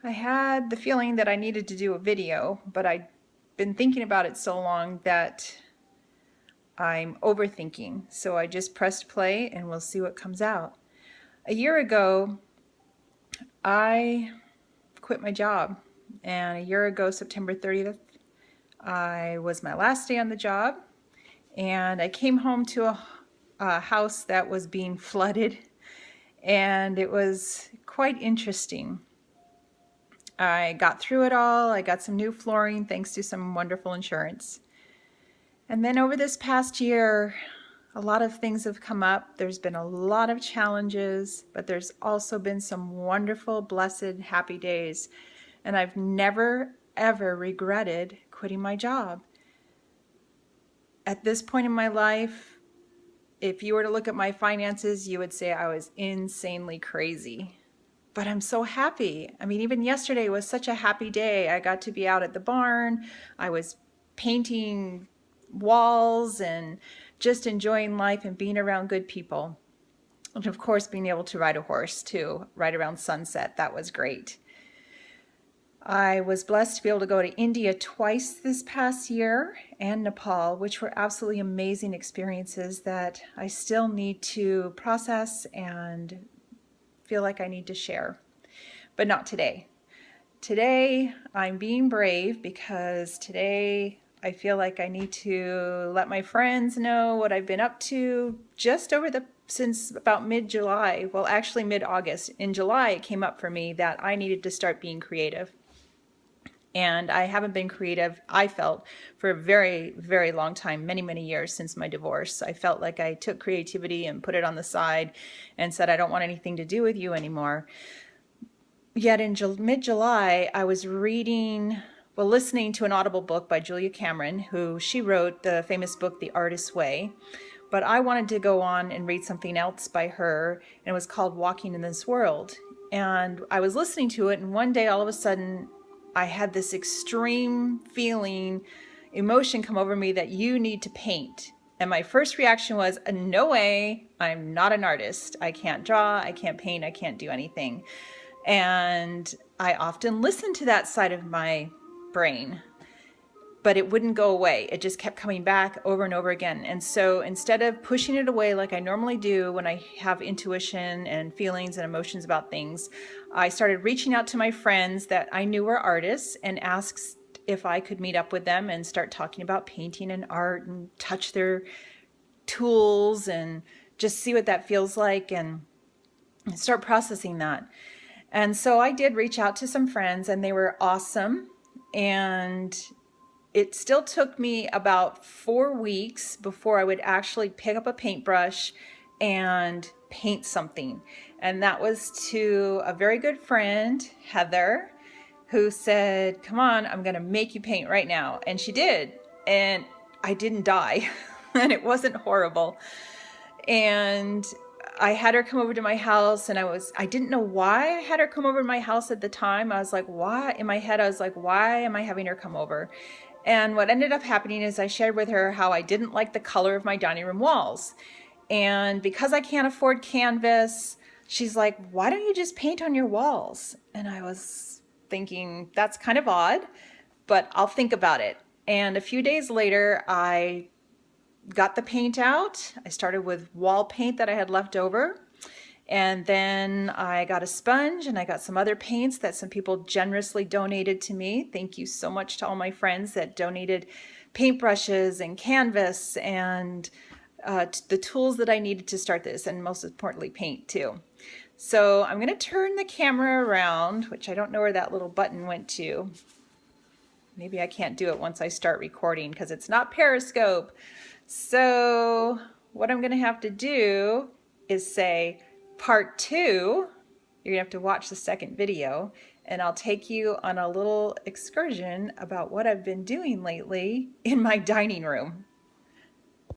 I had the feeling that I needed to do a video, but I'd been thinking about it so long that I'm overthinking. So I just pressed play and we'll see what comes out. A year ago, I quit my job. And a year ago, September 30th, I was my last day on the job. And I came home to a house that was being flooded. And it was quite interesting. I got through it all. I got some new flooring thanks to some wonderful insurance. And then over this past year, a lot of things have come up. There's been a lot of challenges, but there's also been some wonderful, blessed, happy days. And I've never, ever regretted quitting my job. At this point in my life, if you were to look at my finances, you would say I was insanely crazy. But I'm so happy. I mean, even yesterday was such a happy day. I got to be out at the barn. I was painting walls and just enjoying life and being around good people. And of course, being able to ride a horse too, right around sunset. That was great. I was blessed to be able to go to India twice this past year and Nepal, which were absolutely amazing experiences that I still need to process and feel like I need to share, but not today. Today, I'm being brave because today I feel like I need to let my friends know what I've been up to since about mid-July. Well, actually mid-August. In July, it came up for me that I needed to start being creative. And I haven't been creative, I felt, for a very, very long time, many, many years since my divorce. I felt like I took creativity and put it on the side and said, I don't want anything to do with you anymore. Yet in mid-July, I was listening to an Audible book by Julia Cameron, who she wrote the famous book, The Artist's Way. But I wanted to go on and read something else by her, and it was called Walking in This World. And I was listening to it, and one day, all of a sudden, I had this extreme emotion come over me that you need to paint. And my first reaction was, no way, I'm not an artist. I can't draw, I can't paint, I can't do anything. And I often listened to that side of my brain, but it wouldn't go away. It just kept coming back over and over again. And so instead of pushing it away like I normally do when I have intuition and feelings and emotions about things, I started reaching out to my friends that I knew were artists and asked if I could meet up with them and start talking about painting and art and touch their tools and just see what that feels like and start processing that. And so I did reach out to some friends and they were awesome. And it still took me about 4 weeks before I would actually pick up a paintbrush and paint something. And that was to a very good friend, Heather, who said, come on, I'm going to make you paint right now. And she did. And I didn't die. And it wasn't horrible. And I had her come over to my house and I didn't know why I had her come over to my house at the time. I was like, why? In my head, I was like, why am I having her come over? And what ended up happening is I shared with her how I didn't like the color of my dining room walls. And because I can't afford canvas, she's like, why don't you just paint on your walls? And I was thinking, that's kind of odd, but I'll think about it. And a few days later, I got the paint out. I started with wall paint that I had left over. And then I got a sponge and I got some other paints that some people generously donated to me. Thank you so much to all my friends that donated paintbrushes and canvas and the tools that I needed to start this, and most importantly, paint too. So I'm going to turn the camera around, which I don't know where that little button went to. Maybe I can't do it once I start recording because it's not Periscope. So what I'm going to have to do is say, part 2, you're gonna have to watch the second video, and I'll take you on a little excursion about what I've been doing lately in my dining room.